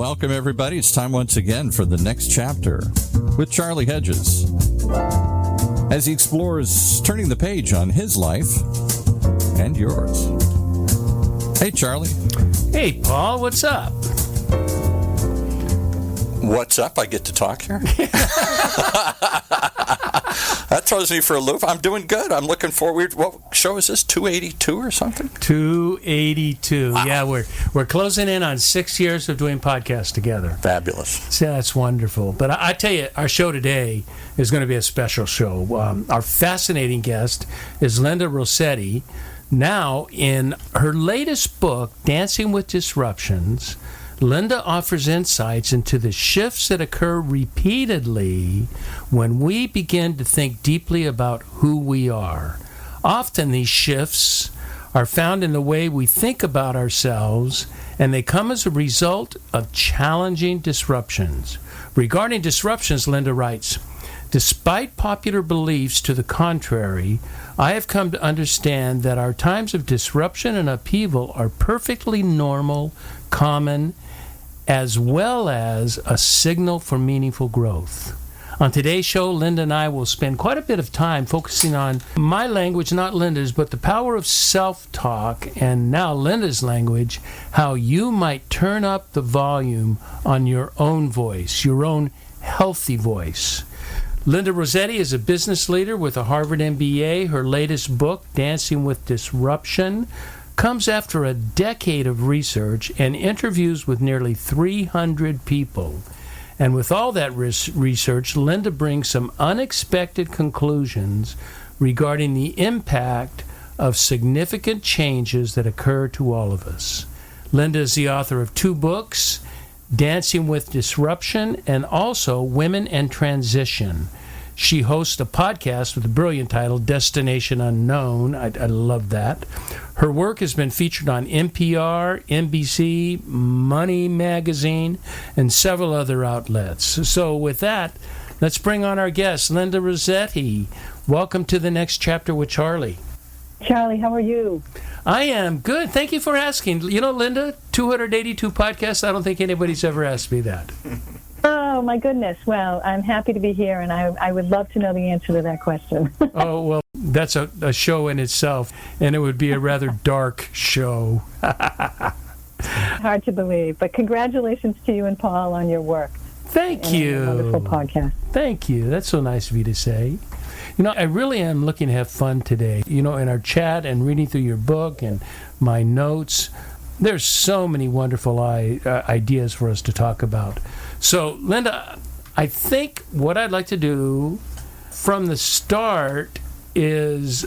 welcome everybody. It's time once again for the next chapter with Charlie Hedges as he explores turning the page on his life and yours. Hey, Charlie. Hey, Paul. What's up? What's up? I get to talk here? That throws me for a loop. I'm doing good. I'm looking forward. What show is this? 282 or something? 282. Wow. Yeah, we're closing in on 6 years of doing podcasts together. Fabulous. So that's wonderful. But I tell you, our show today is going to be a special show. Our fascinating guest is Linda Rossetti. Now, in her latest book, Dancing with Disruptions, Linda offers insights into the shifts that occur repeatedly when we begin to think deeply about who we are. Often these shifts are found in the way we think about ourselves, and they come as a result of challenging disruptions. Regarding disruptions, Linda writes, "Despite popular beliefs to the contrary, I have come to understand that our times of disruption and upheaval are perfectly normal, common, as well as a signal for meaningful growth." On today's show, Linda and I will spend quite a bit of time focusing on my language, not Linda's, but the power of self-talk, and now Linda's language, how you might turn up the volume on your own voice, your own healthy voice. Linda Rossetti is a business leader with a Harvard MBA. Her latest book, Dancing with Disruption, comes after a decade of research and interviews with nearly 300 people. And with all that research, Linda brings some unexpected conclusions regarding the impact of significant changes that occur to all of us. Linda is the author of 2 books, Dancing with Disruption and also Women and Transition. She hosts a podcast with a brilliant title, Destination Unknown. I love that. Her work has been featured on NPR, NBC, Money Magazine, and several other outlets. So with that, let's bring on our guest, Linda Rossetti. Welcome to the next chapter with Charlie. Charlie, how are you? I am good. Thank you for asking. You know, Linda, 282 podcasts, I don't think anybody's ever asked me that. Oh, my goodness. Well, I'm happy to be here, and I would love to know the answer to that question. Oh, well, that's a show in itself, and it would be a rather dark show. Hard to believe, but congratulations to you and Paul on your work. Thank you. Wonderful podcast. Thank you. That's so nice of you to say. You know, I really am looking to have fun today. You know, in our chat and reading through your book and my notes, there's so many wonderful ideas for us to talk about. So, Linda, I think what I'd like to do from the start is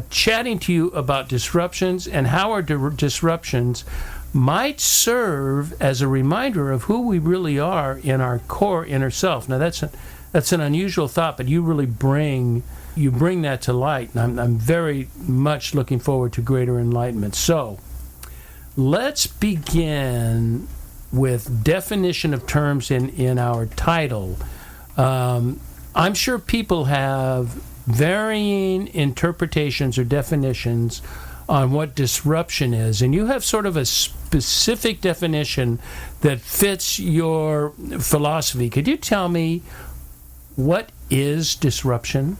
chatting to you about disruptions and how our disruptions might serve as a reminder of who we really are in our core inner self. Now, that's an unusual thought, but you really bring that to light, and I'm very much looking forward to greater enlightenment. So, let's begin with definition of terms in our title. I'm sure people have varying interpretations or definitions on what disruption is, and you have sort of a specific definition that fits your philosophy. Could you tell me what is disruption?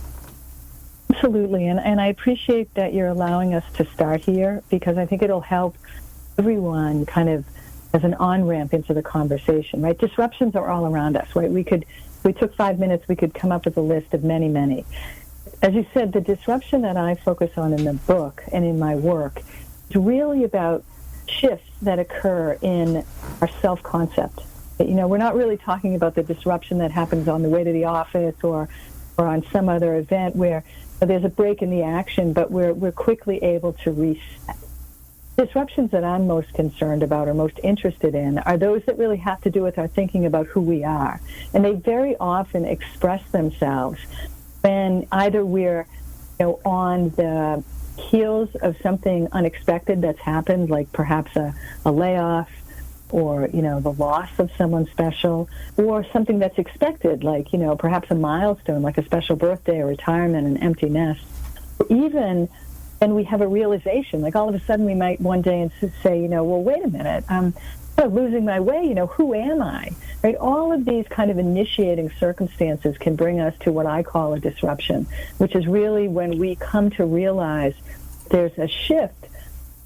Absolutely, and I appreciate that you're allowing us to start here, because I think it'll help everyone kind of as an on-ramp into the conversation, right? Disruptions are all around us, right? We took 5 minutes, we could come up with a list of many, many. As you said, the disruption that I focus on in the book and in my work is really about shifts that occur in our self-concept. You know, we're not really talking about the disruption that happens on the way to the office or on some other event where there's a break in the action, but we're quickly able to reset. Disruptions that I'm most concerned about or most interested in are those that really have to do with our thinking about who we are. And they very often express themselves when either we're on the heels of something unexpected that's happened, like perhaps a layoff or, the loss of someone special, or something that's expected, like, perhaps a milestone, like a special birthday or retirement, an empty nest. Or even when we have a realization, like all of a sudden we might one day say, well, wait a minute, losing my way, who am I? Right? All of these kind of initiating circumstances can bring us to what I call a disruption, which is really when we come to realize there's a shift,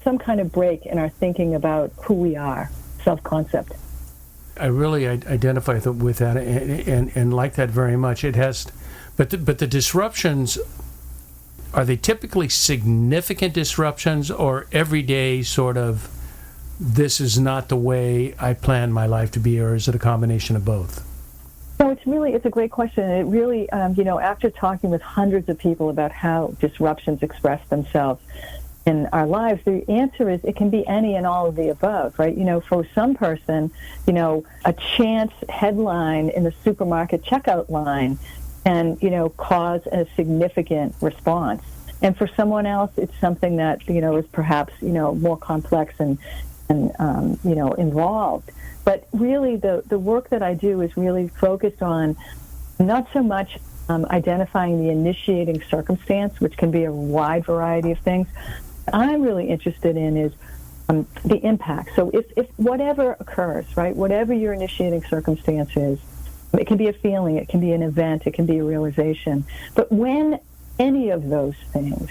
some kind of break in our thinking about who we are, self-concept. I really identify with that and like that very much. It has, but the disruptions, are they typically significant disruptions or everyday sort of, this is not the way I planned my life to be, or is it a combination of both? So it's a great question. It really, after talking with hundreds of people about how disruptions express themselves in our lives, the answer is it can be any and all of the above, right? For some person, a chance headline in the supermarket checkout line can, cause a significant response. And for someone else, it's something that, is perhaps, more complex and involved. But really, the work that I do is really focused on not so much identifying the initiating circumstance, which can be a wide variety of things. What I'm really interested in is the impact. So if whatever occurs, right, whatever your initiating circumstance is, it can be a feeling, it can be an event, it can be a realization. But when any of those things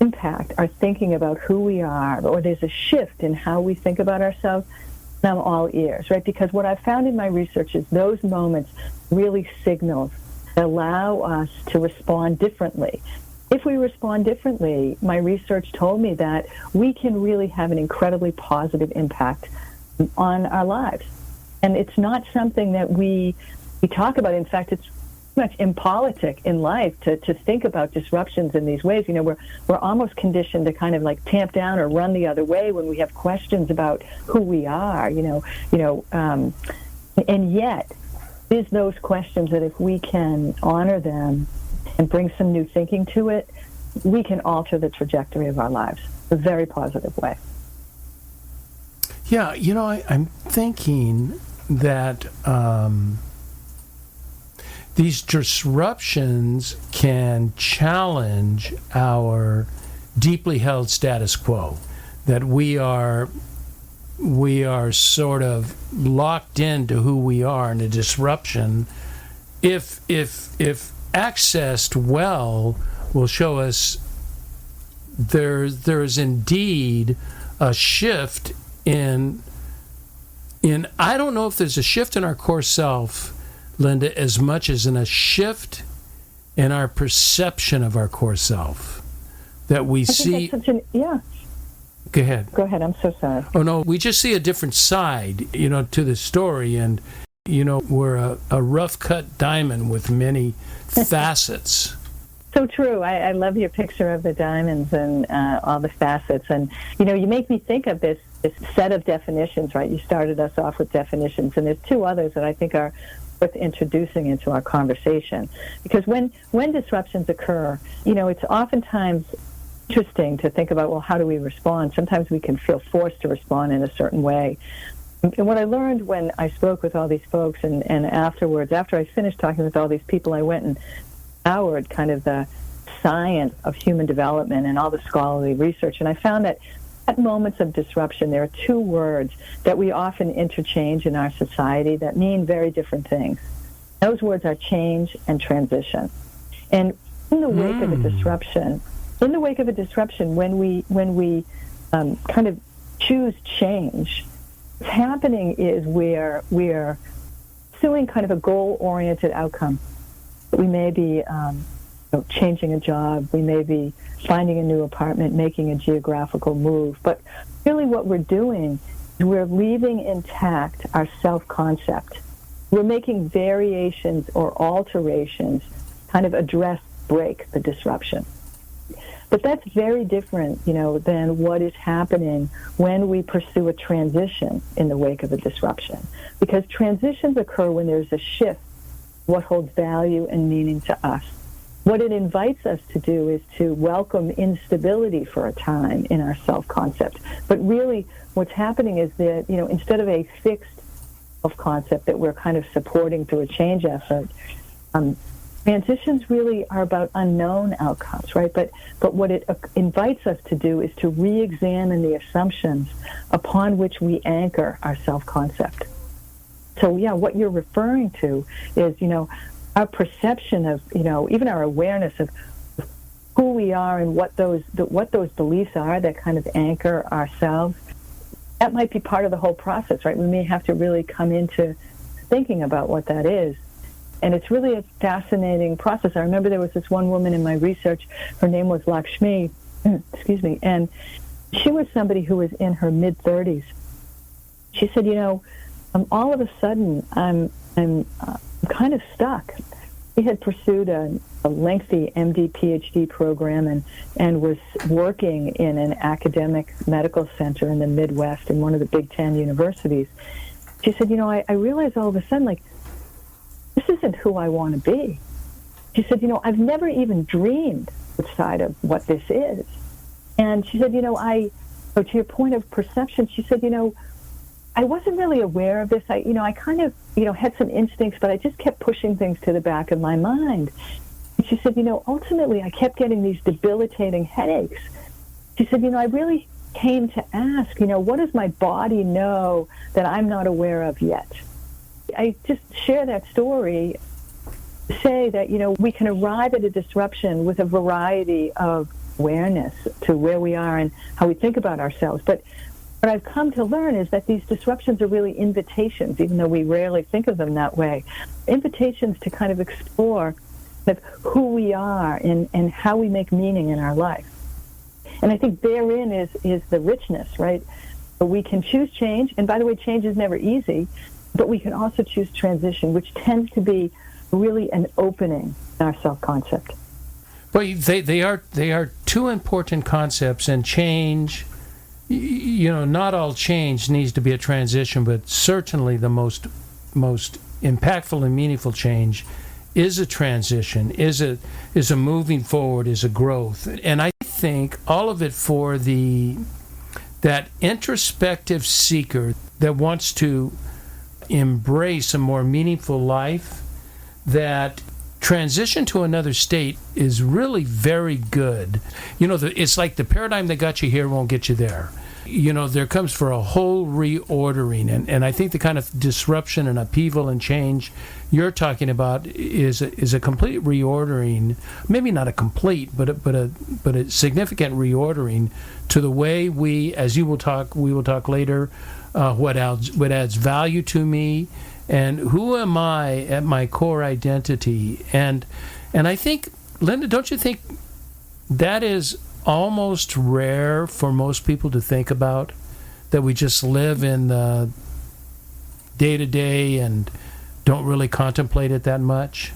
impact our thinking about who we are, or there's a shift in how we think about ourselves, I'm all ears, right? Because what I've found in my research is those moments really signals that allow us to respond differently. If we respond differently, my research told me that we can really have an incredibly positive impact on our lives. And it's not something that we talk about. In fact, it's much impolitic in life to think about disruptions in these ways. We're almost conditioned to kind of like tamp down or run the other way when we have questions about who we are, and yet it's those questions that if we can honor them and bring some new thinking to it, we can alter the trajectory of our lives in a very positive way. Yeah, I'm thinking that these disruptions can challenge our deeply held status quo, that we are sort of locked into who we are, and a disruption, if accessed well, will show us there's indeed a shift in I don't know if there's a shift in our core self, Linda, as much as in a shift in our perception of our core self, that we see. Yeah. Go ahead. Go ahead. I'm so sorry. Oh no, we just see a different side, to the story, and we're a rough cut diamond with many facets. So true. I love your picture of the diamonds and all the facets, and you make me think of this set of definitions. Right? You started us off with definitions, and there's two others that I think are worth introducing into our conversation, because when disruptions occur, it's oftentimes interesting to think about, well, how do we respond? Sometimes we can feel forced to respond in a certain way. And what I learned when I spoke with all these folks, and afterwards, after I finished talking with all these people, I went and scoured kind of the science of human development and all the scholarly research, and I found that at moments of disruption, there are two words that we often interchange in our society that mean very different things. Those words are change and transition. And in the wake of a disruption, when we kind of choose change, what's happening is we're pursuing kind of a goal-oriented outcome. We may be changing a job, we may be finding a new apartment, making a geographical move, but really what we're doing is we're leaving intact our self-concept. We're making variations or alterations kind of break the disruption. But that's very different, than what is happening when we pursue a transition in the wake of a disruption. Because transitions occur when there's a shift, what holds value and meaning to us. What it invites us to do is to welcome instability for a time in our self-concept. But really, what's happening is that, instead of a fixed self-concept that we're kind of supporting through a change effort, transitions really are about unknown outcomes, right? But what it invites us to do is to re-examine the assumptions upon which we anchor our self-concept. So, yeah, what you're referring to is, our perception of, even our awareness of who we are and what those beliefs are that kind of anchor ourselves. That might be part of the whole process, right? We may have to really come into thinking about what that is. And it's really a fascinating process. I remember there was this one woman in my research, her name was Lakshmi, excuse me, and she was somebody who was in her mid-30s. She said, all of a sudden, I'm kind of stuck. She had pursued a lengthy MD, PhD program and was working in an academic medical center in the Midwest in one of the Big Ten universities. She said, I realized all of a sudden, this isn't who I want to be. She said, I've never even dreamed outside of what this is. And she said, to your point of perception, she said, I wasn't really aware of this. I kind of, had some instincts, but I just kept pushing things to the back of my mind. And she said, ultimately I kept getting these debilitating headaches. She said, I really came to ask, what does my body know that I'm not aware of yet? I just share that story to say that, we can arrive at a disruption with a variety of awareness to where we are and how we think about ourselves. But what I've come to learn is that these disruptions are really invitations, even though we rarely think of them that way. Invitations to kind of explore who we are and how we make meaning in our life. And I think therein is the richness, right? We can choose change, and by the way, change is never easy, but we can also choose transition, which tends to be really an opening in our self-concept. Well, they are two important concepts, and change, not all change needs to be a transition, but certainly the most impactful and meaningful change is a transition, is a moving forward, is a growth. And I think all of it for that introspective seeker that wants to embrace a more meaningful life, that transition to another state is really very good. It's like the paradigm that got you here won't get you there. There comes for a whole reordering, and I think the kind of disruption and upheaval and change you're talking about is a complete reordering. Maybe not a complete, but a significant reordering to the way we will talk later, what adds value to me, and who am I at my core identity. And I think, Linda, don't you think that is almost rare for most people to think about, that we just live in the day-to-day and don't really contemplate it that much?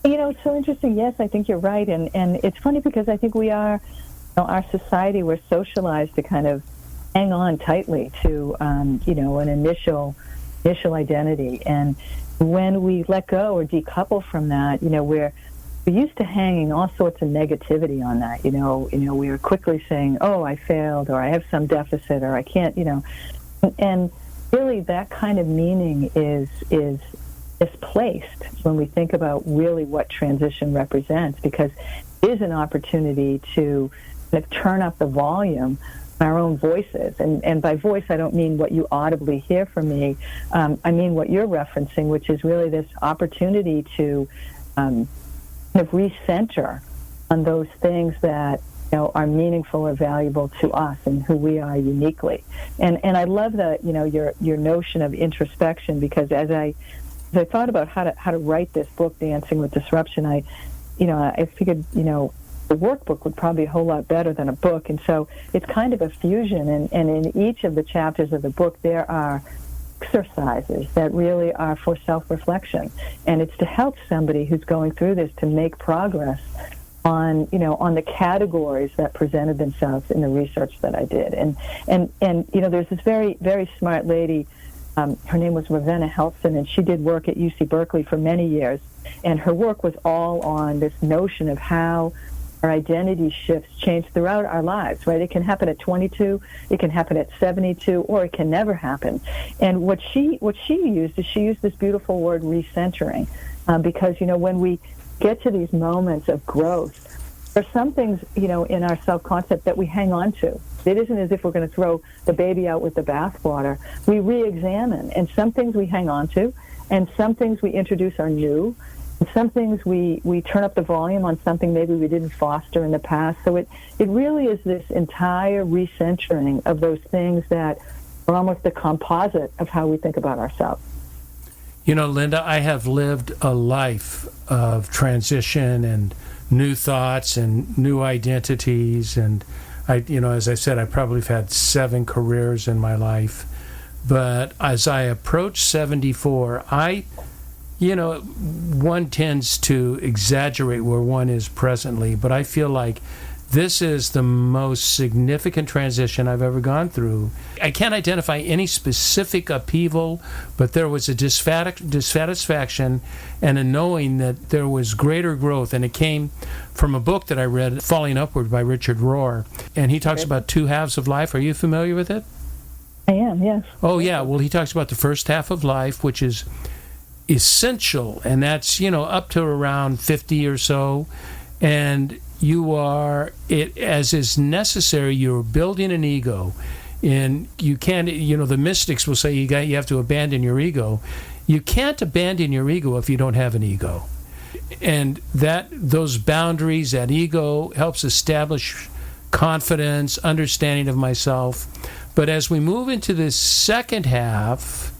It's so interesting. Yes, I think you're right. And it's funny because I think we are, our society, we're socialized to kind of hang on tightly to, an initial identity. And when we let go or decouple from that, we're used to hanging all sorts of negativity on that. We are quickly saying, oh, I failed, or I have some deficit, or I can't, and really that kind of meaning is misplaced when we think about really what transition represents, because it is an opportunity to kind of turn up the volume our own voices. And by voice, I don't mean what you audibly hear from me. I mean what you're referencing, which is really this opportunity to kind of recenter on those things that are meaningful or valuable to us and who we are uniquely. And I love that your notion of introspection, because as I thought about how to write this book, Dancing with Disruption, I figured the workbook would probably be a whole lot better than a book. And so it's kind of a fusion. And in each of the chapters of the book, there are exercises that really are for self-reflection. And it's to help somebody who's going through this to make progress on the categories that presented themselves in the research that I did. And there's this very, very smart lady, her name was Ravenna Helson, and she did work at UC Berkeley for many years. And her work was all on this notion of how our identity shifts change throughout our lives, right? It can happen at 22, it can happen at 72, or it can never happen. And what she used is she used this beautiful word, recentering, because when we get to these moments of growth, there's some things, in our self-concept that we hang on to. It isn't as if we're going to throw the baby out with the bathwater. We re-examine, and some things we hang on to, and some things we introduce are new, and some things we turn up the volume on something maybe we didn't foster in the past. So it really is this entire recentering of those things that are almost the composite of how we think about ourselves. Linda, I have lived a life of transition and new thoughts and new identities, and as I said, I probably have had 7 careers in my life. But as I approach 74, one tends to exaggerate where one is presently, but I feel like this is the most significant transition I've ever gone through. I can't identify any specific upheaval, but there was a dissatisfaction and a knowing that there was greater growth, and it came from a book that I read, Falling Upward by Richard Rohr, and he talks about 2 halves of life. Are you familiar with it? I am, yes. Oh, yeah. Well, he talks about the first half of life, which is essential, and that's, up to around 50 or so, and you are, as is necessary, you're building an ego, and you can't, the mystics will say you have to abandon your ego. You can't abandon your ego if you don't have an ego. And those boundaries, that ego helps establish confidence, understanding of myself. But as we move into this second half,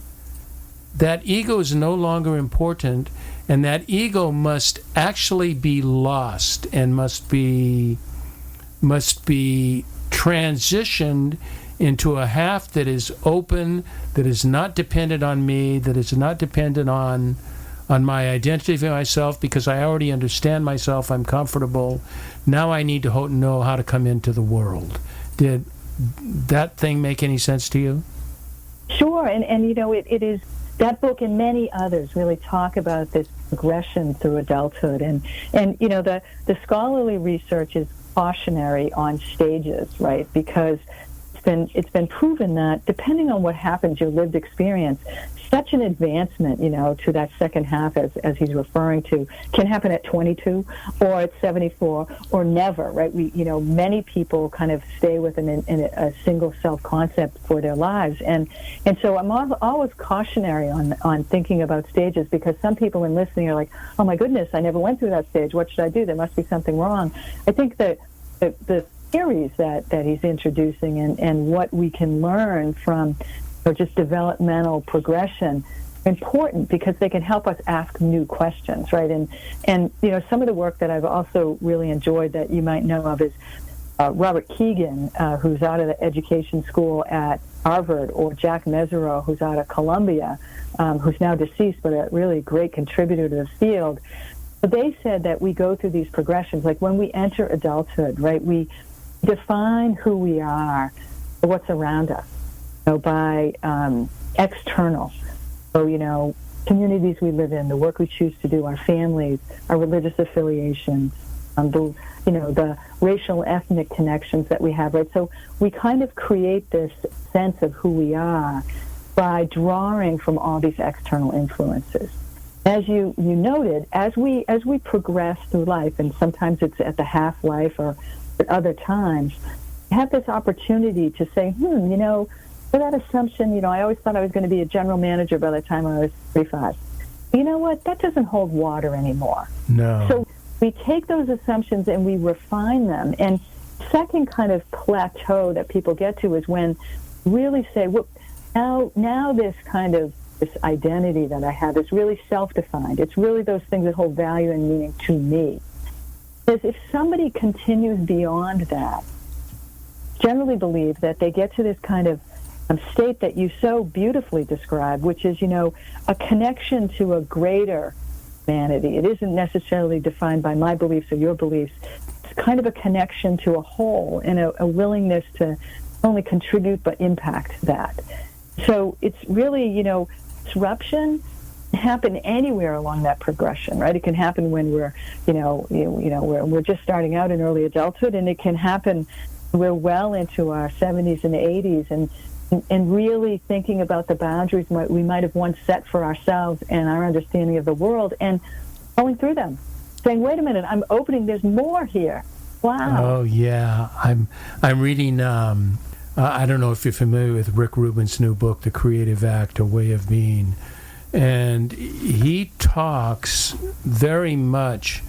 that ego is no longer important, and that ego must actually be lost and must be transitioned into a half that is open, that is not dependent on me, that is not dependent on my identity of myself, because I already understand myself, I'm comfortable. Now I need to know how to come into the world. Did that thing make any sense to you? Sure, and it is. That book and many others really talk about this progression through adulthood, and the scholarly research is cautionary on stages, right? Because it's been proven that depending on what happens, your lived experience, such an advancement, to that second half, as he's referring to, can happen at 22 or at 74 or never, right? Many people kind of stay with in a single self-concept for their lives. And so I'm always cautionary on thinking about stages, because some people in listening are like, oh my goodness, I never went through that stage. What should I do? There must be something wrong. I think that the theories that he's introducing and what we can learn from just developmental progression important, because they can help us ask new questions, right? And some of the work that I've also really enjoyed that you might know of is Robert Keegan, who's out of the education school at Harvard, or Jack Mesereau, who's out of Columbia, who's now deceased, but a really great contributor to the field. So they said that we go through these progressions, like when we enter adulthood, right? We define who we are, what's around us, by external. So, communities we live in, the work we choose to do, our families, our religious affiliations, the racial, ethnic connections that we have, right? So we kind of create this sense of who we are by drawing from all these external influences. As you noted, as we progress through life, and sometimes it's at the half-life or at other times, we have this opportunity to say, for that assumption, I always thought I was going to be a general manager by the time I was 35. You know what? That doesn't hold water anymore. No. So we take those assumptions and we refine them. And second kind of plateau that people get to is when really say, well, now this kind of this identity that I have is really self-defined. It's really those things that hold value and meaning to me. Because if somebody continues beyond that, generally believe that they get to this kind of state that you so beautifully describe, which is, a connection to a greater humanity. It isn't necessarily defined by my beliefs or your beliefs. It's kind of a connection to a whole and a willingness to not only contribute but impact that. So it's really, disruption can happen anywhere along that progression, right? It can happen when we're, we're just starting out in early adulthood, and it can happen we're well into our 70s and 80s, and really thinking about the boundaries we might have once set for ourselves and our understanding of the world, and going through them. saying, wait a minute, I'm opening, there's more here. Wow. Oh yeah, I'm reading. I don't know if you're familiar with Rick Rubin's new book, The Creative Act: A Way of Being, and he talks very much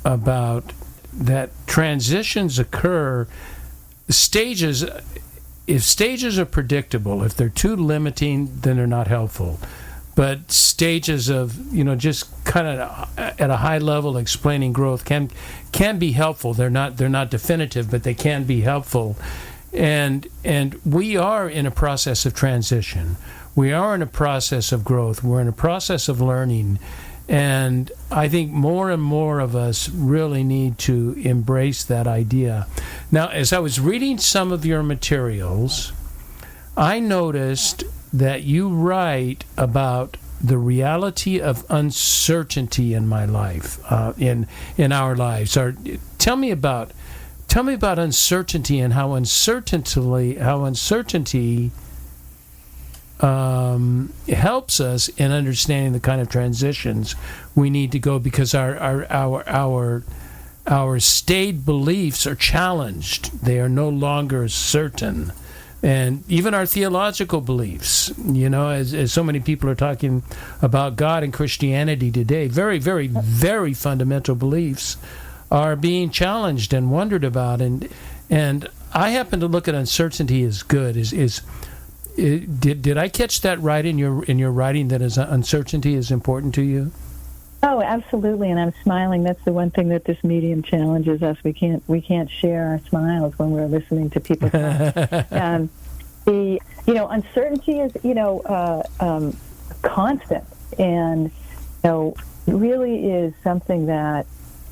about that transitions occur. Stages, if stages are predictable, if they're too limiting, then they're not helpful. But stages of, just kind of at a high level explaining growth can be helpful. They're not definitive, but they can be helpful. And we are in a process of transition. We are in a process of growth. We're in a process of learning. And I think more and more of us really need to embrace that idea. Now, as I was reading some of your materials, I noticed that you write about the reality of uncertainty in my life, in our lives. Tell me about uncertainty and how uncertainty helps us in understanding the kind of transitions we need to go, because our staid beliefs are challenged. They are no longer certain. And even our theological beliefs, as so many people are talking about God and Christianity today, very, very, very fundamental beliefs are being challenged and wondered about. And I happen to look at uncertainty as good. Did I catch that right in your writing, that uncertainty is important to you? Oh, absolutely, and I'm smiling. That's the one thing that this medium challenges us. We can't share our smiles when we're listening to people talk. Uncertainty is constant, and really is something that,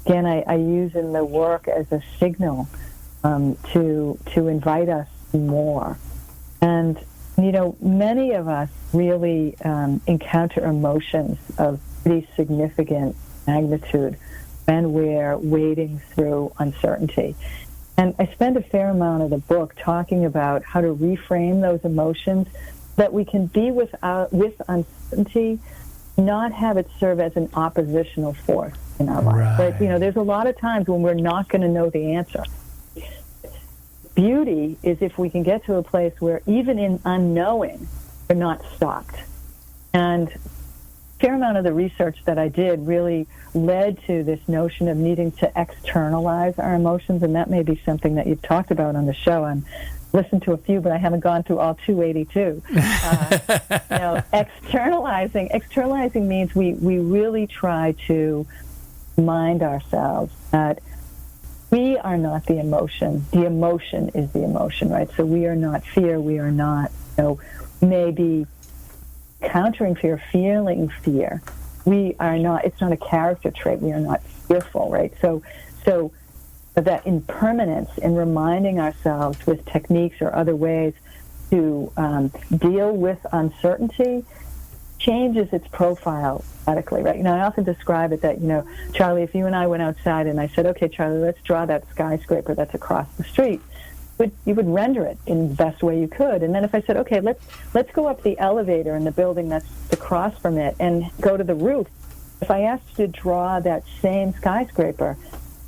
again, I use in the work as a signal to invite us more. And many of us really encounter emotions of pretty significant magnitude when we're wading through uncertainty. And I spend a fair amount of the book talking about how to reframe those emotions, that we can be with uncertainty, not have it serve as an oppositional force in our life. Right? There's a lot of times when we're not going to know the answer. Beauty is if we can get to a place where even in unknowing, we're not stopped. And a fair amount of the research that I did really led to this notion of needing to externalize our emotions, and that may be something that you've talked about on the show. I've listened to a few, but I haven't gone through all 282. Externalizing means we really try to remind ourselves that we are not the emotion. The emotion is the emotion, right? So we are not fear. We are not, maybe countering fear, feeling fear. We are not, it's not a character trait. We are not fearful, right? So that impermanence in reminding ourselves with techniques or other ways to deal with uncertainty changes its profile radically, right? I often describe it that, Charlie, if you and I went outside and I said, okay, Charlie, let's draw that skyscraper that's across the street, you would render it in the best way you could. And then if I said, okay, let's go up the elevator in the building that's across from it and go to the roof, if I asked you to draw that same skyscraper,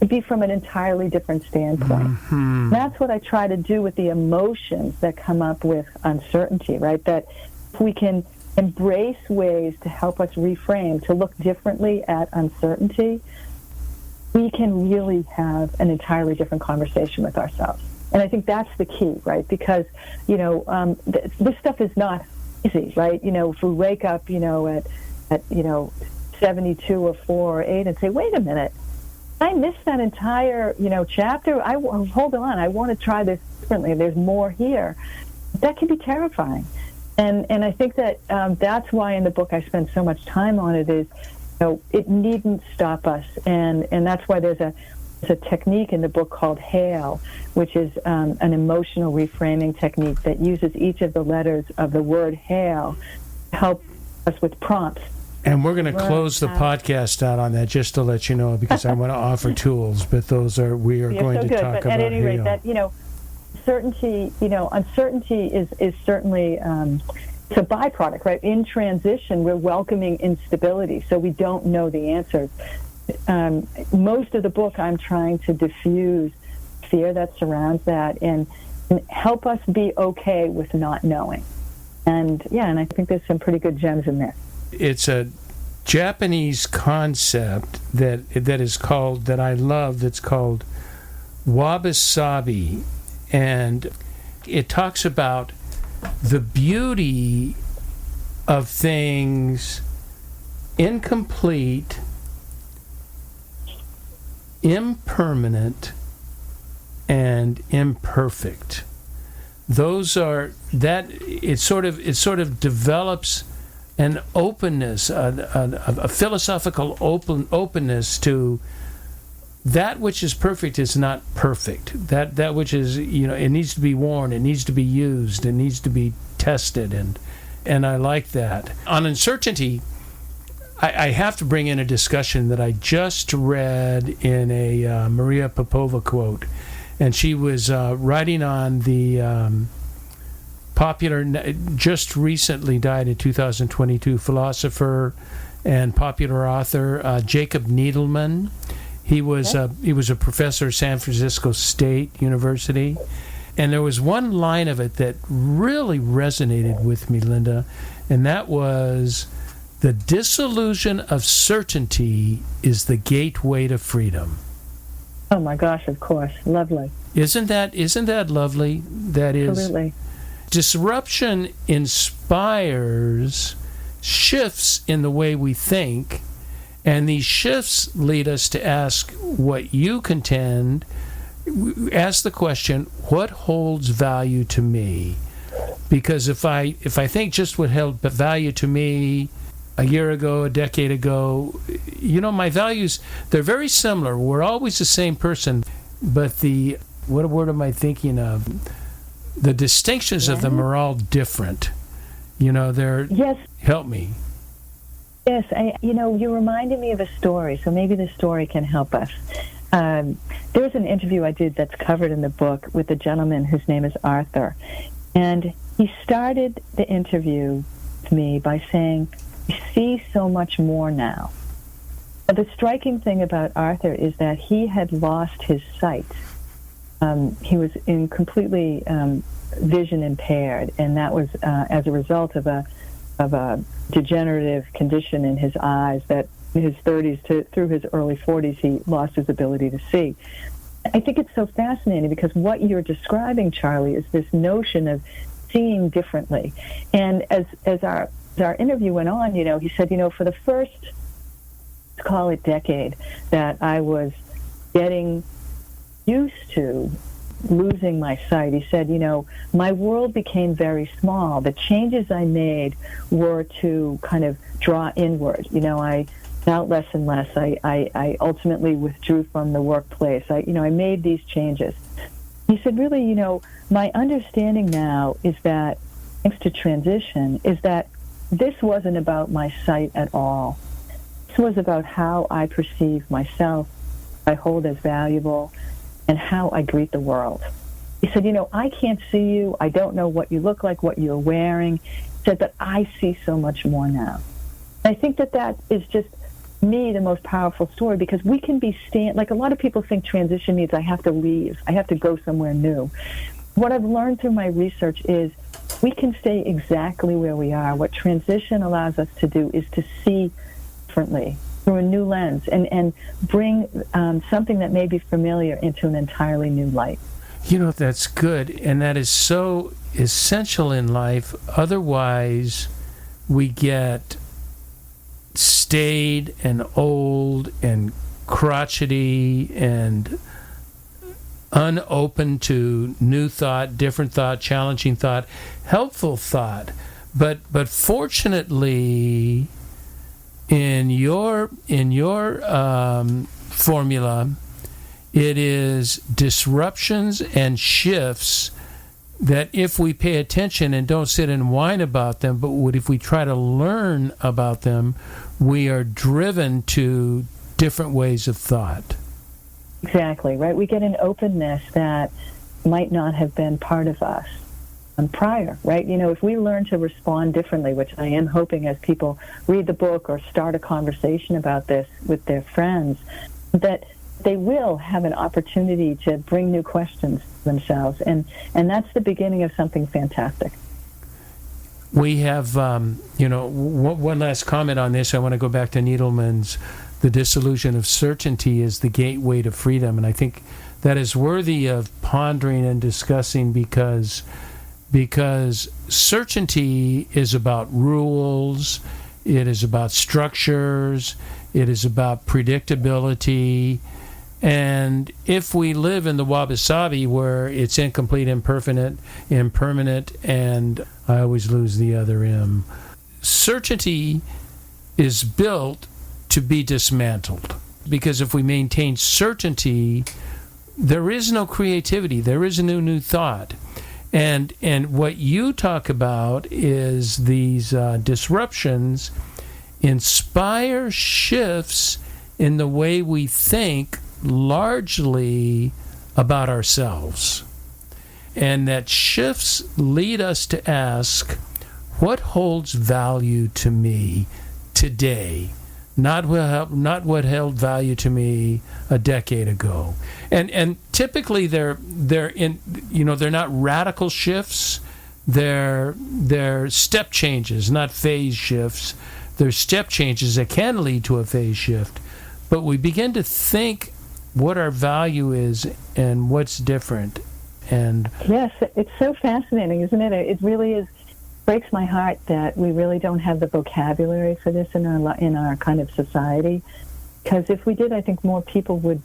it'd be from an entirely different standpoint. Mm-hmm. That's what I try to do with the emotions that come up with uncertainty, right? That if we can embrace ways to help us reframe, to look differently at uncertainty, we can really have an entirely different conversation with ourselves. And I think that's the key, right? Because, this stuff is not easy, right? If we wake up, at 72 or 4 or 8 and say, wait a minute, I missed that entire, chapter. Hold on, I want to try this differently. There's more here. That can be terrifying. And I think that that's why in the book I spend so much time on it is, it needn't stop us. And that's why there's a technique in the book called HAIL, which is an emotional reframing technique that uses each of the letters of the word HAIL to help us with prompts. And we're going to close the podcast out on that, just to let you know, because I want to offer tools, but we are going to talk about At any rate, HAIL. That, uncertainty is certainly it's a byproduct, right? In transition, we're welcoming instability, so we don't know the answers. most of the book I'm trying to diffuse fear that surrounds that and help us be okay with not knowing. And I think there's some pretty good gems in there. It's a Japanese concept that I love, that's called wabi-sabi, and it talks about the beauty of things incomplete, impermanent, and imperfect. Those are that it sort of develops an openness, a philosophical openness to that which is perfect is not perfect. That which is, it needs to be worn, it needs to be used, it needs to be tested, and I like that. On uncertainty, I have to bring in a discussion that I just read in a Maria Popova quote, and she was writing on the popular, just recently died in 2022, philosopher and popular author Jacob Needleman. He was a professor at San Francisco State University, and there was one line of it that really resonated with me, Linda, and that was, "The disillusion of certainty is the gateway to freedom." Oh my gosh, of course. Lovely. Isn't that lovely? That is. Absolutely. Disruption inspires shifts in the way we think, and these shifts lead us to ask what you contend. Ask the question, what holds value to me? Because if I think just what held value to me a year ago, a decade ago, my values, they're very similar. We're always the same person, but what word am I thinking of? The distinctions of them are all different. They're... Yes. Help me. Yes, you reminded me of a story, so maybe the story can help us. There was an interview I did that's covered in the book with a gentleman whose name is Arthur. And he started the interview with me by saying, "You see so much more now." But the striking thing about Arthur is that he had lost his sight. He was completely vision impaired, and that was as a result of a degenerative condition in his eyes that in his 30s through his early 40s he lost his ability to see. I think it's so fascinating because what you're describing, Charlie, is this notion of seeing differently. And as our interview went on, he said, for the first, let's call it decade, that I was getting used to losing my sight, he said, my world became very small. The changes I made were to kind of draw inward. I felt less and less. I ultimately withdrew from the workplace. I made these changes. He said, really, my understanding now is that, thanks to transition, is that this wasn't about my sight at all. This was about how I perceive myself, I hold as valuable, and how I greet the world. He said, I can't see you. I don't know what you look like, what you're wearing. He said, but I see so much more now. And I think that is just, me, the most powerful story, because we can be like a lot of people think transition means I have to leave. I have to go somewhere new. What I've learned through my research is we can stay exactly where we are. What transition allows us to do is to see differently, through a new lens, and bring something that may be familiar into an entirely new light. That's good, and that is so essential in life. Otherwise, we get staid and old and crotchety and unopen to new thought, different thought, challenging thought, helpful thought. But fortunately, in your formula, it is disruptions and shifts that if we pay attention and don't sit and whine about them, but if we try to learn about them, we are driven to different ways of thought. Exactly, right? We get an openness that might not have been part of us prior, right? If we learn to respond differently, which I am hoping as people read the book or start a conversation about this with their friends, that they will have an opportunity to bring new questions to themselves. And that's the beginning of something fantastic. We have, one last comment on this. I want to go back to Needleman's, the disillusion of certainty is the gateway to freedom. And I think that is worthy of pondering and discussing because certainty is about rules, it is about structures, it is about predictability. And if we live in the wabi-sabi where it's incomplete, impermanent, and I always lose the other M, certainty is built to be dismantled. Because if we maintain certainty, there is no creativity, there is no new thought. And what you talk about is these disruptions inspire shifts in the way we think largely about ourselves. And that shifts lead us to ask, what holds value to me today? Not what held value to me a decade ago. And typically they're not radical shifts. They're step changes, not phase shifts. They're step changes that can lead to a phase shift. But we begin to think what our value is and what's different. And yes, it's so fascinating, isn't it? It really is. Breaks my heart that we really don't have the vocabulary for this in our kind of society. Because if we did, I think more people would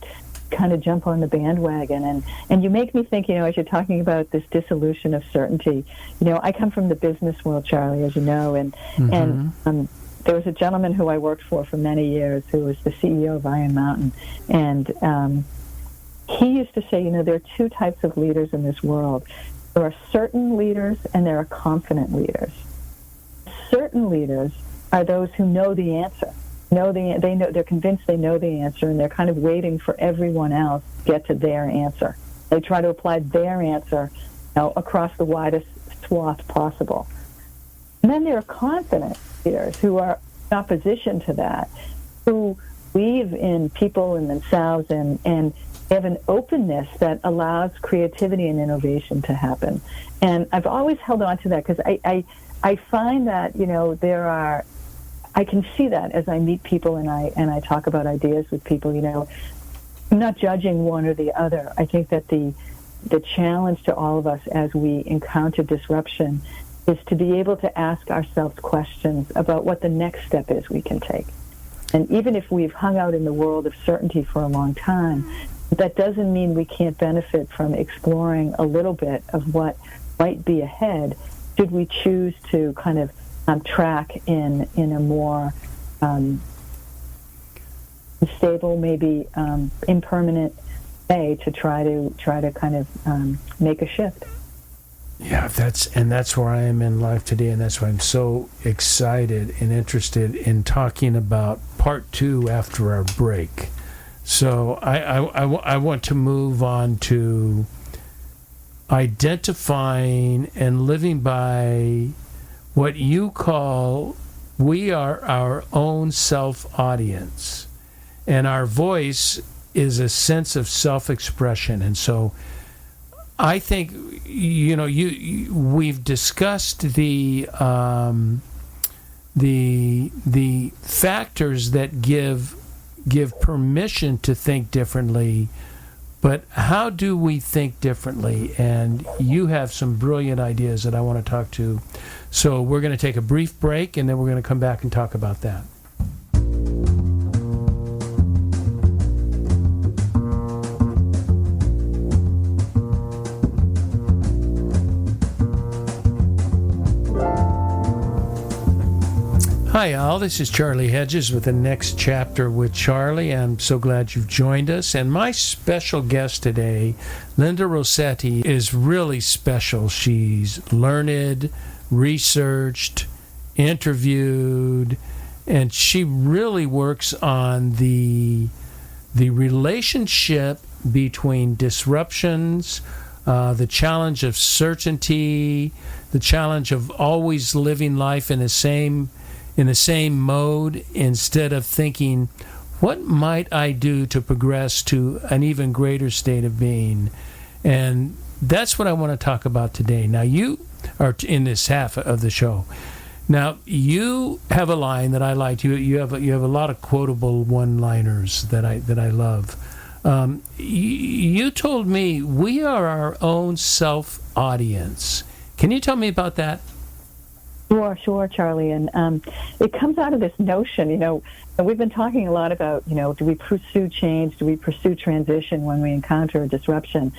kind of jump on the bandwagon. And you make me think, as you're talking about this dissolution of certainty, I come from the business world, Charlie, as you know, and there was a gentleman who I worked for many years who was the CEO of Iron Mountain, and he used to say, there are two types of leaders in this world. There are certain leaders and there are confident leaders. Certain leaders are those who know the answer. They're convinced they know the answer, and they're kind of waiting for everyone else to get to their answer. They try to apply their answer across the widest swath possible. And then there are confident leaders who are in opposition to that, who believe in people and themselves and have an openness that allows creativity and innovation to happen. And I've always held on to that because I find that, I can see that as I meet people and I talk about ideas with people, I'm not judging one or the other. I think that the challenge to all of us as we encounter disruption is to be able to ask ourselves questions about what the next step is we can take. And even if we've hung out in the world of certainty for a long time, that doesn't mean we can't benefit from exploring a little bit of what might be ahead should we choose to kind of track in a more stable, maybe impermanent way to try to kind of make a shift. Yeah, that's where I am in life today, and that's why I'm so excited and interested in talking about part 2 after our break. So I want to move on to identifying and living by what you call, we are our own self-audience, and our voice is a sense of self-expression. And so I think, we've discussed the factors that give permission to think differently, but how do we think differently? And you have some brilliant ideas that I want to talk to. So we're going to take a brief break, and then we're going to come back and talk about that. Hi, all. This is Charlie Hedges with the Next Chapter with Charlie. I'm so glad you've joined us. And my special guest today, Linda Rossetti, is really special. She's learned, researched, interviewed, and she really works on the relationship between disruptions the challenge of certainty, the challenge of always living life in the same mode instead of thinking, what might I do to progress to an even greater state of being? And that's what I want to talk about today. Now, you are in this half of the show. Now, you have a line that I liked. You have a lot of quotable one-liners that I love. You told me we are our own self-audience. Can you tell me about that? Sure, Charlie. And it comes out of this notion, and we've been talking a lot about, do we pursue change? Do we pursue transition when we encounter a disruption?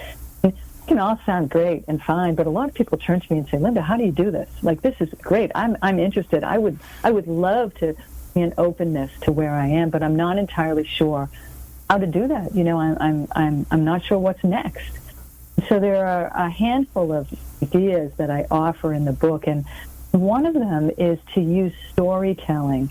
It can all sound great and fine, but a lot of people turn to me and say, Linda, how do you do this? Like, this is great. I'm interested. I would love to be an openness to where I am, but I'm not entirely sure how to do that. I'm not sure what's next. So there are a handful of ideas that I offer in the book, and one of them is to use storytelling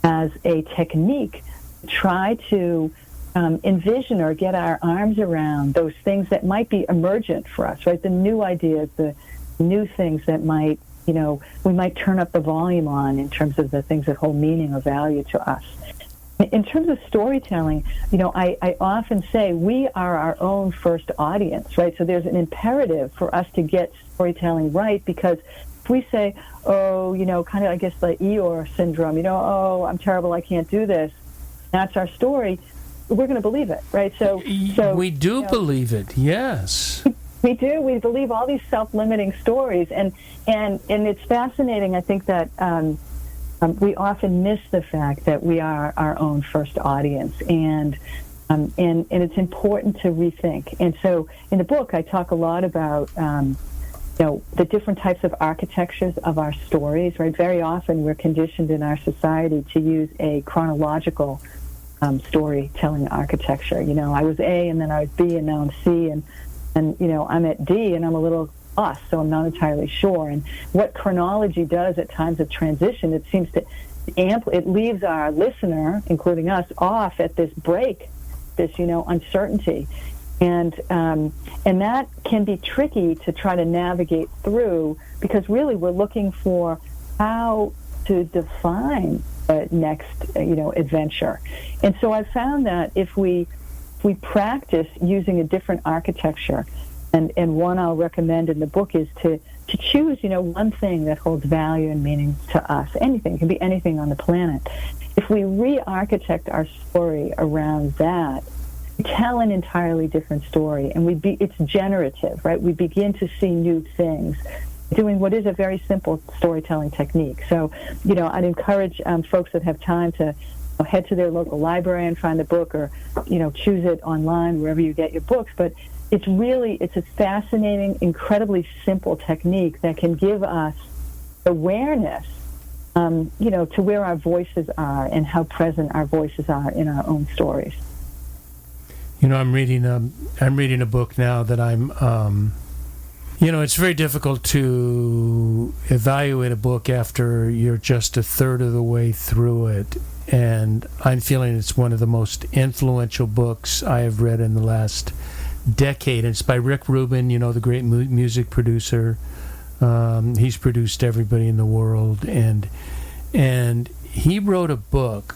as a technique to try to envision or get our arms around those things that might be emergent for us, right? The new ideas, the new things that might, we might turn up the volume on in terms of the things that hold meaning or value to us. In terms of storytelling, I often say we are our own first audience, right? So there's an imperative for us to get storytelling right, because if we say, kind of, I guess, the Eeyore syndrome, oh, I'm terrible, I can't do this, that's our story, we're going to believe it, right? So we do believe it, yes. We do. We believe all these self-limiting stories, and it's fascinating, I think, that we often miss the fact that we are our own first audience, and it's important to rethink. And so in the book, I talk a lot about the different types of architectures of our stories, right? Very often we're conditioned in our society to use a chronological storytelling architecture. I was A, and then I was B, and now I'm C, and I'm at D, and I'm a little lost, so I'm not entirely sure. And what chronology does at times of transition, it seems to it leaves our listener, including us, off at this break, this uncertainty. And that can be tricky to try to navigate through, because really we're looking for how to define the next adventure. And so I've found that if we practice using a different architecture, and one I'll recommend in the book is to choose one thing that holds value and meaning to us. Anything, it can be anything on the planet. If we re-architect our story around that, tell an entirely different story, and it's generative, right? We begin to see new things doing what is a very simple storytelling technique. So, I'd encourage folks that have time to head to their local library and find the book, or, choose it online wherever you get your books. But it's a fascinating, incredibly simple technique that can give us awareness, to where our voices are and how present our voices are in our own stories. I'm reading a book now that I'm, it's very difficult to evaluate a book after you're just a third of the way through it. And I'm feeling it's one of the most influential books I have read in the last decade. It's by Rick Rubin, the great music producer. He's produced everybody in the world. And he wrote a book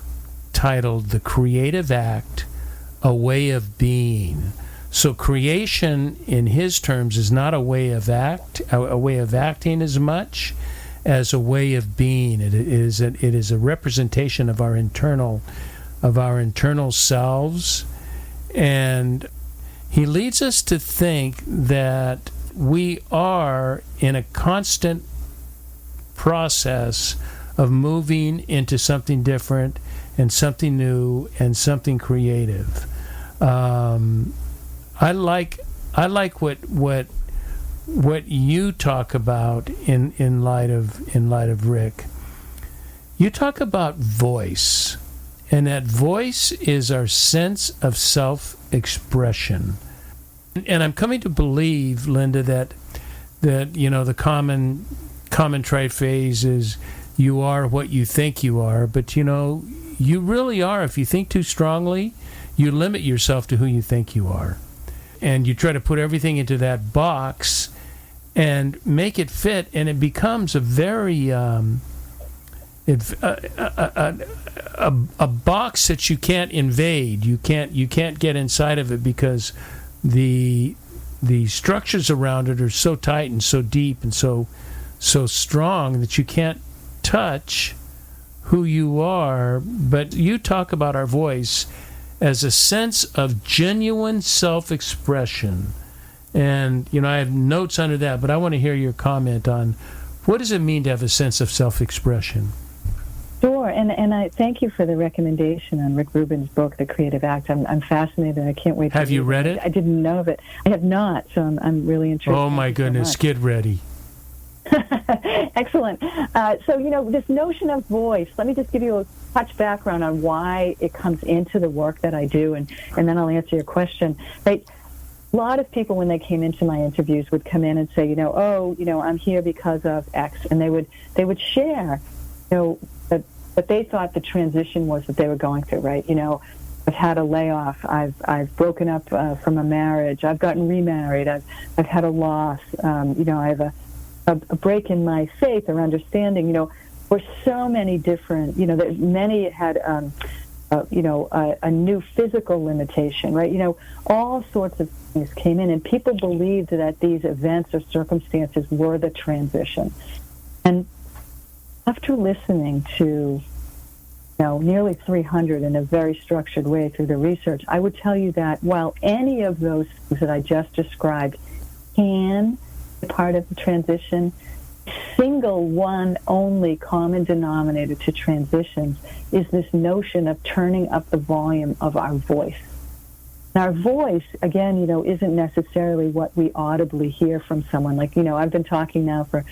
titled The Creative Act, A Way of Being. So creation, in his terms, is not a way of acting as much as a way of being. It is a representation of our internal selves, and he leads us to think that we are in a constant process of moving into something different and something new and something creative. I like what you talk about in light of Rick. You talk about voice, and that voice is our sense of self-expression. And I'm coming to believe, Linda, that the common trite phrase is you are what you think you are, but you really are. If you think too strongly, you limit yourself to who you think you are. and you try to put everything into that box and make it fit, and it becomes a very a box that you can't invade. You can't get inside of it because the structures around it are so tight and so deep and so strong that you can't touch who you are. But you talk about our voice as a sense of genuine self-expression. And, I have notes under that, but I want to hear your comment on what does it mean to have a sense of self-expression? Sure, and I thank you for the recommendation on Rick Rubin's book, The Creative Act. I'm fascinated. I can't wait to Have you read it? I didn't know of it. I have not, so I'm really interested. Oh, my goodness. So Get ready. Excellent. So, this notion of voice, let me just give you a touch background on why it comes into the work that I do, and then I'll answer your question. Right? A lot of people, when they came into my interviews, would come in and say, I'm here because of X, and they would share, that they thought the transition was that they were going through, right? I've had a layoff. I've broken up from a marriage. I've gotten remarried. I've had a loss. I have a break in my faith or understanding. For so many different. Many had a new physical limitation, right? All sorts of things came in, and people believed that these events or circumstances were the transition. And after listening to nearly 300 in a very structured way through the research, I would tell you that while any of those things that I just described can be part of the transition, single one only common denominator to transitions is this notion of turning up the volume of our voice. And our voice, again, isn't necessarily what we audibly hear from someone. Like, I've been talking now for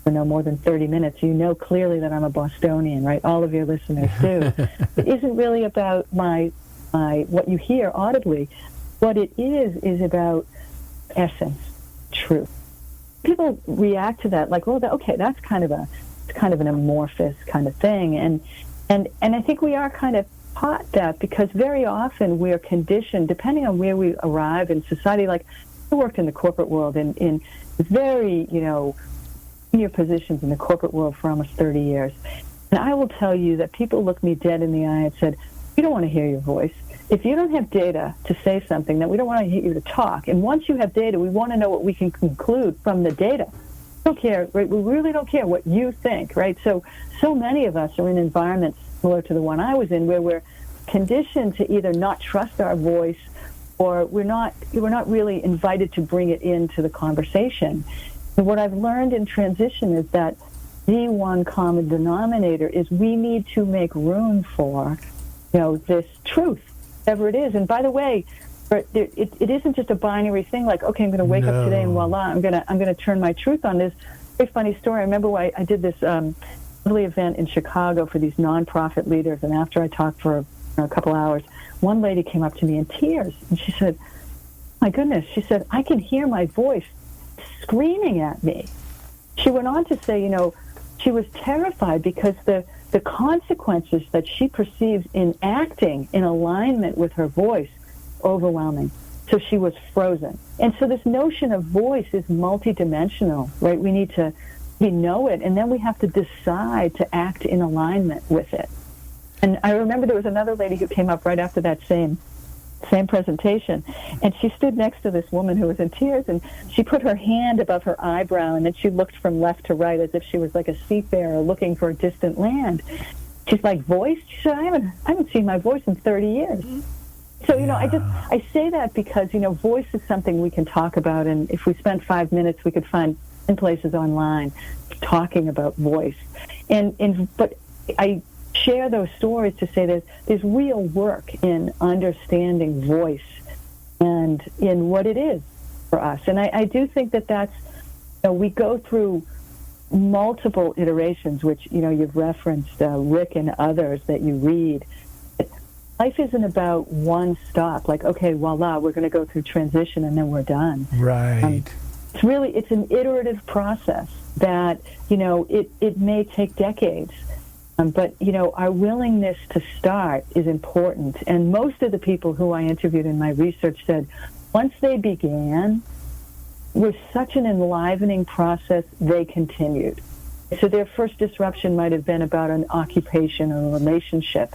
no more than 30 minutes. Clearly that I'm a Bostonian, right? All of your listeners do. It isn't really about my what you hear audibly. What it is about essence, truth. People react to that like, well, okay, that's kind of an amorphous kind of thing, and I think we are kind of taught that because very often we're conditioned, depending on where we arrive in society. Like, I worked in the corporate world in very senior positions in the corporate world for almost 30 years, and I will tell you that people looked me dead in the eye and said, "We don't want to hear your voice. If you don't have data to say something, then we don't want to hear you to talk. And once you have data, we want to know what we can conclude from the data. We don't care, right? We really don't care what you think, right?" So many of us are in environments similar to the one I was in, where we're conditioned to either not trust our voice, or we're not really invited to bring it into the conversation. And what I've learned in transition is that the one common denominator is we need to make room for, this truth, whatever it is. And by the way, it isn't just a binary thing like, okay, I'm going to wake up today and voila, I'm going to turn my truth on. There's a very funny story. I remember I did this lovely event in Chicago for these nonprofit leaders, and after I talked for a couple hours, one lady came up to me in tears, and she said, "My goodness," she said, "I can hear my voice screaming at me." She went on to say, she was terrified because the consequences that she perceives in acting in alignment with her voice overwhelming. So she was frozen. And so this notion of voice is multidimensional, right? We know it, and then we have to decide to act in alignment with it. And I remember there was another lady who came up right after that same presentation, and she stood next to this woman who was in tears, and she put her hand above her eyebrow, and then she looked from left to right as if she was like a seafarer looking for a distant land. She's like, "Voice?" She said, I haven't seen my voice in 30 years. So, I say that because, voice is something we can talk about, and if we spent 5 minutes, we could find 10 places online talking about voice. But I share those stories to say that there's real work in understanding voice and in what it is for us. And I do think that's, we go through multiple iterations, which, you've referenced Rick and others that you read. Life isn't about one stop, like, okay, voila, we're going to go through transition and then we're done. Right. It's an iterative process that, it may take decades. But, our willingness to start is important. And most of the people who I interviewed in my research said, once they began, was such an enlivening process, they continued. So their first disruption might have been about an occupation or a relationship.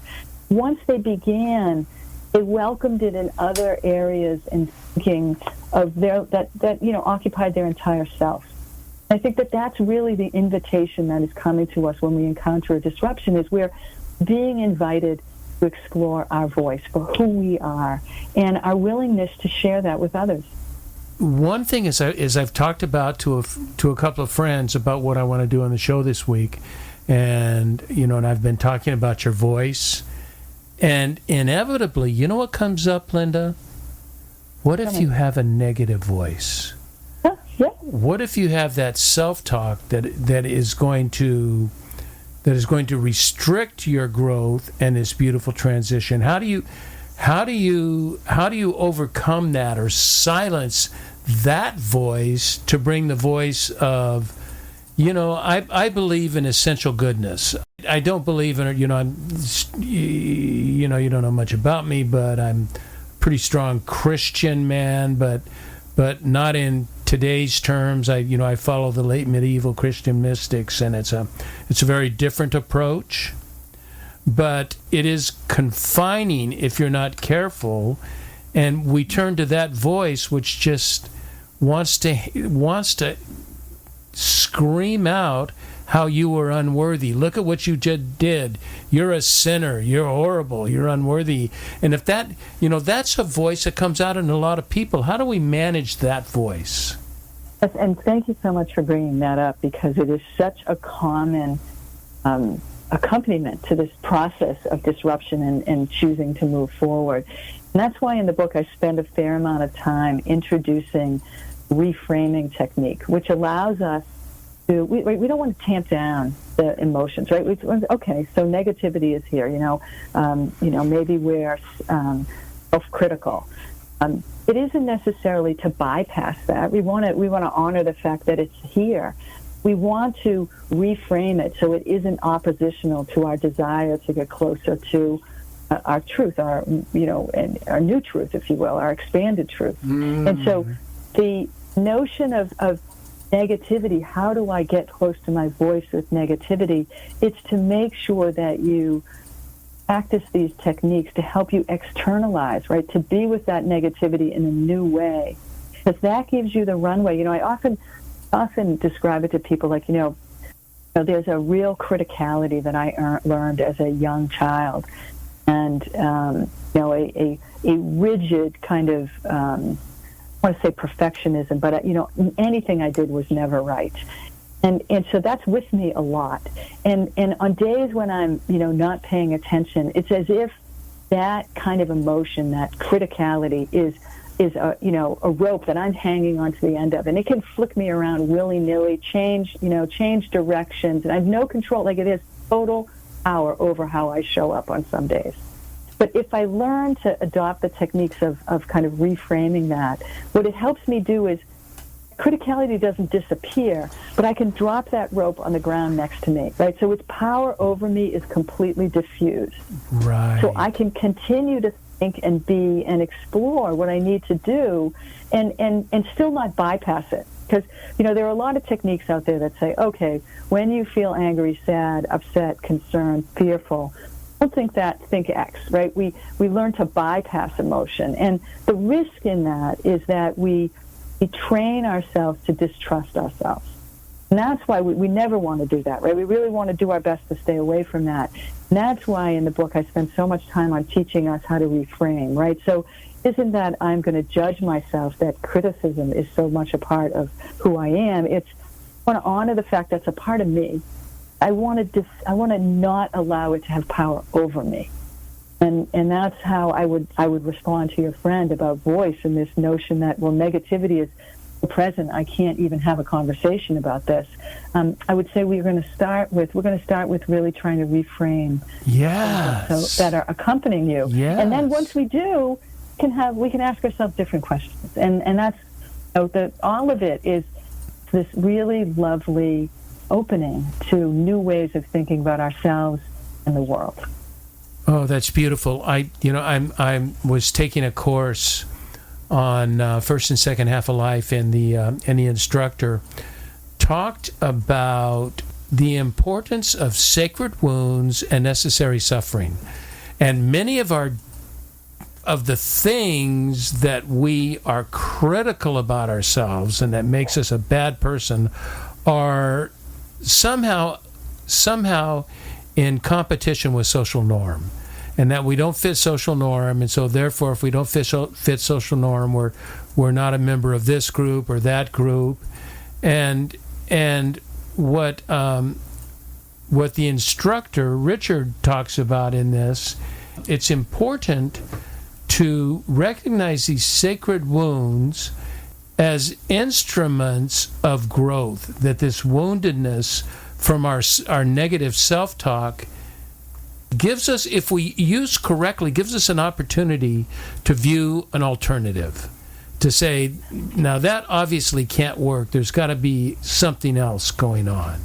Once they began, they welcomed it in other areas in thinking of their that occupied their entire self. I think that that's really the invitation that is coming to us when we encounter a disruption, is we're being invited to explore our voice for who we are and our willingness to share that with others. One thing is I've talked about to a couple of friends about what I want to do on the show this week, and and I've been talking about your voice, and inevitably, you know what comes up, Linda? What if you have a negative voice? Yeah. What if you have that self-talk that is going to restrict your growth and this beautiful transition? How do you overcome that or silence that voice to bring the voice of, I believe in essential goodness. I don't believe in, you don't know much about me, but I'm a pretty strong Christian man, but not in today's terms. I follow the late medieval Christian mystics, and it's a very different approach. But it is confining if you're not careful, and we turn to that voice which just wants to scream out how you were unworthy. Look at what you just did. You're a sinner. You're horrible. You're unworthy. And if that, that's a voice that comes out in a lot of people. How do we manage that voice? And thank you so much for bringing that up, because it is such a common accompaniment to this process of disruption and choosing to move forward. And that's why in the book I spend a fair amount of time introducing reframing technique, which allows us to, we don't want to tamp down the emotions, right? Okay, so negativity is here, maybe we're self-critical. It isn't necessarily to bypass that. We want to honor the fact that it's here. We want to reframe it so it isn't oppositional to our desire to get closer to our truth, our new truth, if you will, our expanded truth. And so the notion of negativity, how do I get close to my voice with negativity? It's to make sure that you practice these techniques to help you externalize, right? To be with that negativity in a new way. Because that gives you the runway. I often describe it to people like, there's a real criticality that I learned as a young child. And, a rigid kind of, I want to say perfectionism, but, anything I did was never right. And so that's with me a lot. And on days when I'm, not paying attention, it's as if that kind of emotion, that criticality is a rope that I'm hanging onto the end of, and it can flick me around willy-nilly, change directions, and I have no control. Like, it is total power over how I show up on some days. But if I learn to adopt the techniques of kind of reframing that, what it helps me do is criticality doesn't disappear, but I can drop that rope on the ground next to me, right? So its power over me is completely diffused. Right. So I can continue to think and be and explore what I need to do and still not bypass it. Because, there are a lot of techniques out there that say, okay, when you feel angry, sad, upset, concerned, fearful, don't think that, think X, right? We learn to bypass emotion. And the risk in that is that we train ourselves to distrust ourselves. And that's why we never want to do that, right? We really want to do our best to stay away from that. And that's why in the book I spend so much time on teaching us how to reframe, right? So isn't that I'm going to judge myself, that criticism is so much a part of who I am. It's, I want to honor the fact that's a part of me. I want to not allow it to have power over me. And that's how I would respond to your friend about voice and this notion that, well, negativity is present. I can't even have a conversation about this. I would say we're going to start with really trying to reframe. Yes. So that are accompanying you. Yes. And then once we do, we can ask ourselves different questions. And that's all of it is this really lovely opening to new ways of thinking about ourselves and the world. Oh, that's beautiful. I was taking a course on first and second half of life, and the instructor talked about the importance of sacred wounds and necessary suffering. And many of the things that we are critical about ourselves and that makes us a bad person are somehow in competition with social norm, and that we don't fit social norm, and so therefore if we don't fit social norm, we're not a member of this group or that group. And what the instructor Richard talks about in this, it's important to recognize these sacred wounds as instruments of growth, that this woundedness from our negative self-talk gives us, if we use correctly, gives us an opportunity to view an alternative, to say, now that obviously can't work, there's got to be something else going on.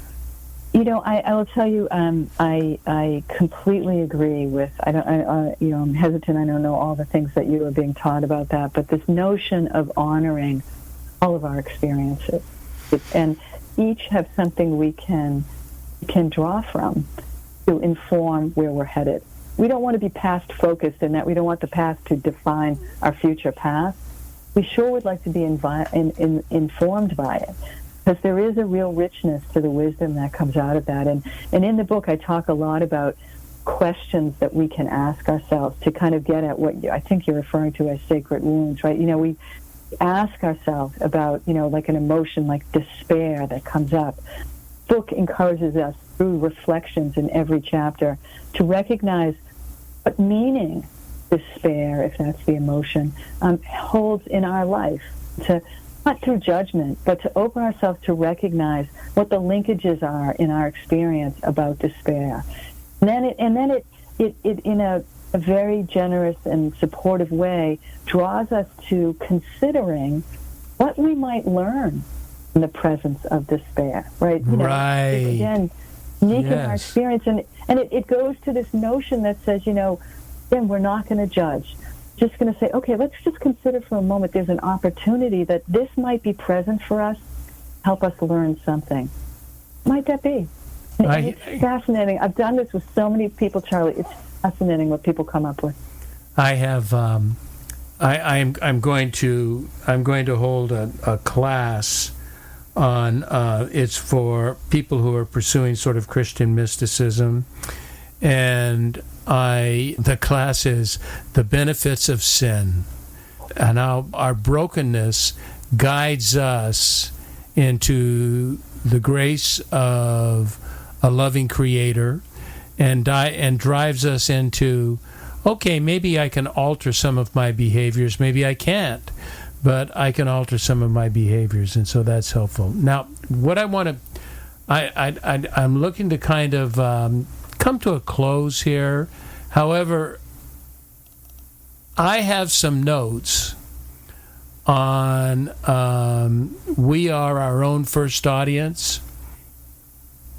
I will tell you, I completely agree with. I'm hesitant. I don't know all the things that you are being taught about that, but this notion of honoring all of our experiences, and each have something we can draw from to inform where we're headed. We don't want to be past focused in that we don't want the past to define our future path. We sure would like to be informed by it, because there is a real richness to the wisdom that comes out of that. And in the book, I talk a lot about questions that we can ask ourselves to kind of get at what I think you're referring to as sacred wounds, right? We ask ourselves about, like an emotion like despair that comes up. The book encourages us through reflections in every chapter to recognize what meaning despair, if that's the emotion, holds in our life, to not through judgment, but to open ourselves to recognize what the linkages are in our experience about despair. And then it in a very generous and supportive way draws us to considering what we might learn in the presence of despair, right? Right. Again, unique in our Yes. experience, and it goes to this notion that says, again, we're not going to judge. Just going to say, okay, let's just consider for a moment there's an opportunity that this might be present for us, help us learn something. Might that be? And it's fascinating. I've done this with so many people, Charlie. It's fascinating what people come up with. I have. I'm going to hold a class on. It's for people who are pursuing sort of Christian mysticism, and the class is The Benefits of Sin, and how our brokenness guides us into the grace of a loving Creator, and drives us into, okay, maybe I can alter some of my behaviors, maybe I can't, but I can alter some of my behaviors, and so that's helpful. Now, what I want to, I'm looking to kind of come to a close here. However, I have some notes on we are our own first audience,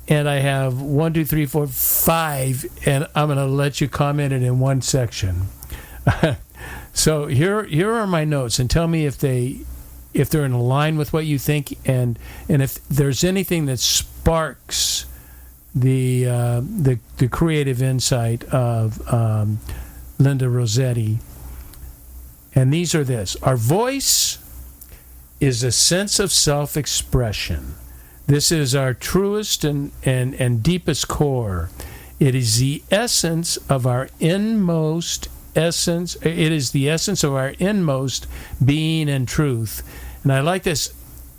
and I have 1, 2, 3, 4, 5, and I'm going to let you comment it in one section. So here are my notes, and tell me if they're in line with what you think, and if there's anything that sparks the creative insight of Linda Rossetti. And these are this: our voice is a sense of self-expression. This is our truest and deepest core. It is the essence of our inmost essence. It is the essence of our inmost being and truth. And I like this.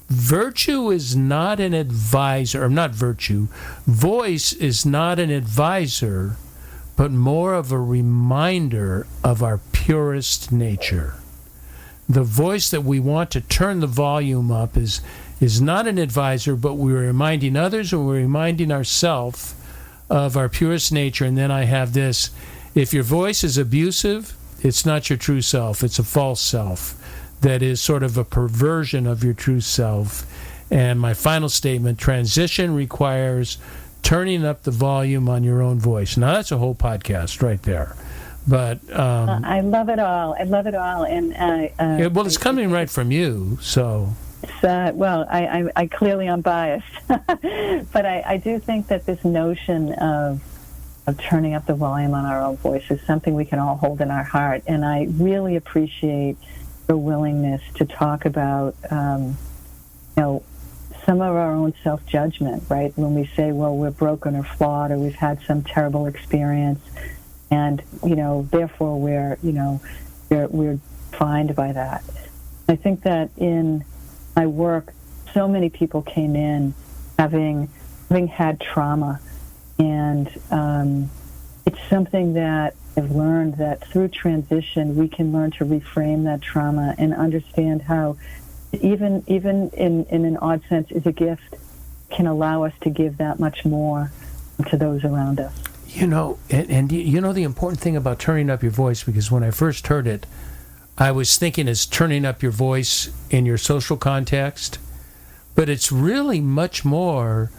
Virtue is not an advisor, or not virtue. Voice is not an advisor, but more of a reminder of our purest nature. The voice that we want to turn the volume up is not an advisor, but we're reminding others, and we're reminding ourselves of our purest nature. And then I have this: if your voice is abusive, it's not your true self, it's a false self that is sort of a perversion of your true self. And my final statement: transition requires turning up the volume on your own voice. Now, that's a whole podcast right there. But I love it all. I love it all, and yeah, well, it's coming right from you, so. Well, I clearly am biased, but I do think that this notion of turning up the volume on our own voice is something we can all hold in our heart, and I really appreciate your willingness to talk about, some of our own self-judgment, right? When we say, well, we're broken or flawed, or we've had some terrible experience, and therefore we're defined by that. I think that in my work, so many people came in having had trauma, and it's something that I've learned that through transition we can learn to reframe that trauma and understand how even in an odd sense is a gift, can allow us to give that much more to those around us. And the important thing about turning up your voice, because when I first heard it, I was thinking it's turning up your voice in your social context, but it's really much more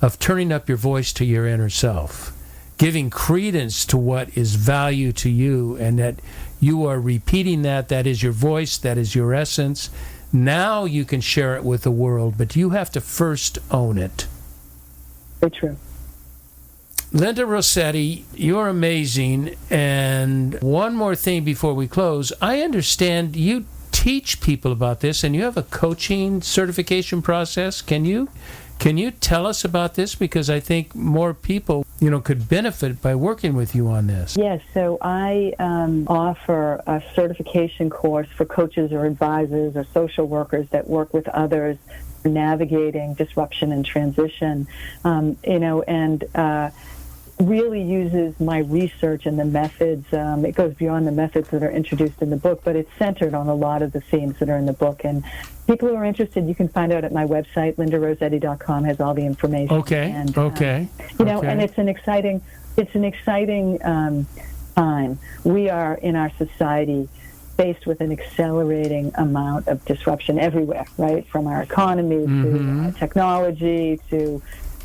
of turning up your voice to your inner self, giving credence to what is value to you, and that you are repeating that is your voice, that is your essence. Now you can share it with the world, but you have to first own it. Very true. Linda Rossetti, you're amazing. And one more thing before we close. I understand you teach people about this, and you have a coaching certification process. Can you tell us about this? Because I think more people, could benefit by working with you on this. Yes, so I offer a certification course for coaches or advisors or social workers that work with others navigating disruption and transition, and really uses my research and the methods. It goes beyond the methods that are introduced in the book, but it's centered on a lot of the themes that are in the book. And people who are interested, you can find out at my website, lindarossetti.com, has all the information. Okay. And, okay. And it's an exciting time. We are in our society faced with an accelerating amount of disruption everywhere, right? From our economy to technology to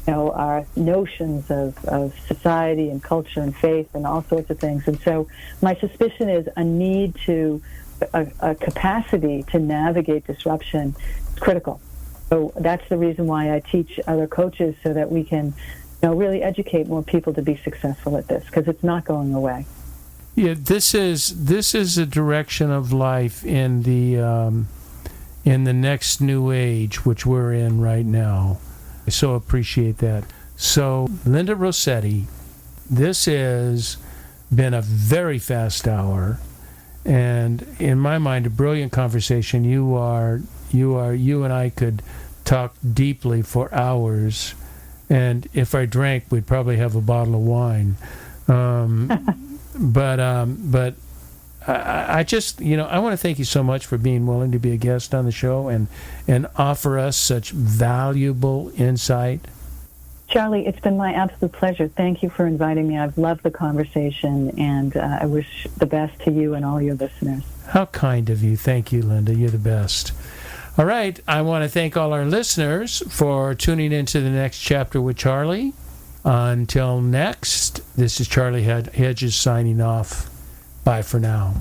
our notions of society and culture and faith and all sorts of things. And so my suspicion is a capacity to navigate disruption is critical. So that's the reason why I teach other coaches, so that we can really educate more people to be successful at this, because it's not going away. Yeah, this is a direction of life in the next new age, which we're in right now. I so appreciate that. So, Linda Rossetti, this has been a very fast hour, and in my mind, a brilliant conversation. You and I could talk deeply for hours, and if I drank, we'd probably have a bottle of wine. But I just, I want to thank you so much for being willing to be a guest on the show and offer us such valuable insight. Charlie, it's been my absolute pleasure. Thank you for inviting me. I've loved the conversation, and I wish the best to you and all your listeners. How kind of you. Thank you, Linda. You're the best. All right. I want to thank all our listeners for tuning into the next chapter with Charlie. Until next, this is Charlie Hedges signing off. Bye for now.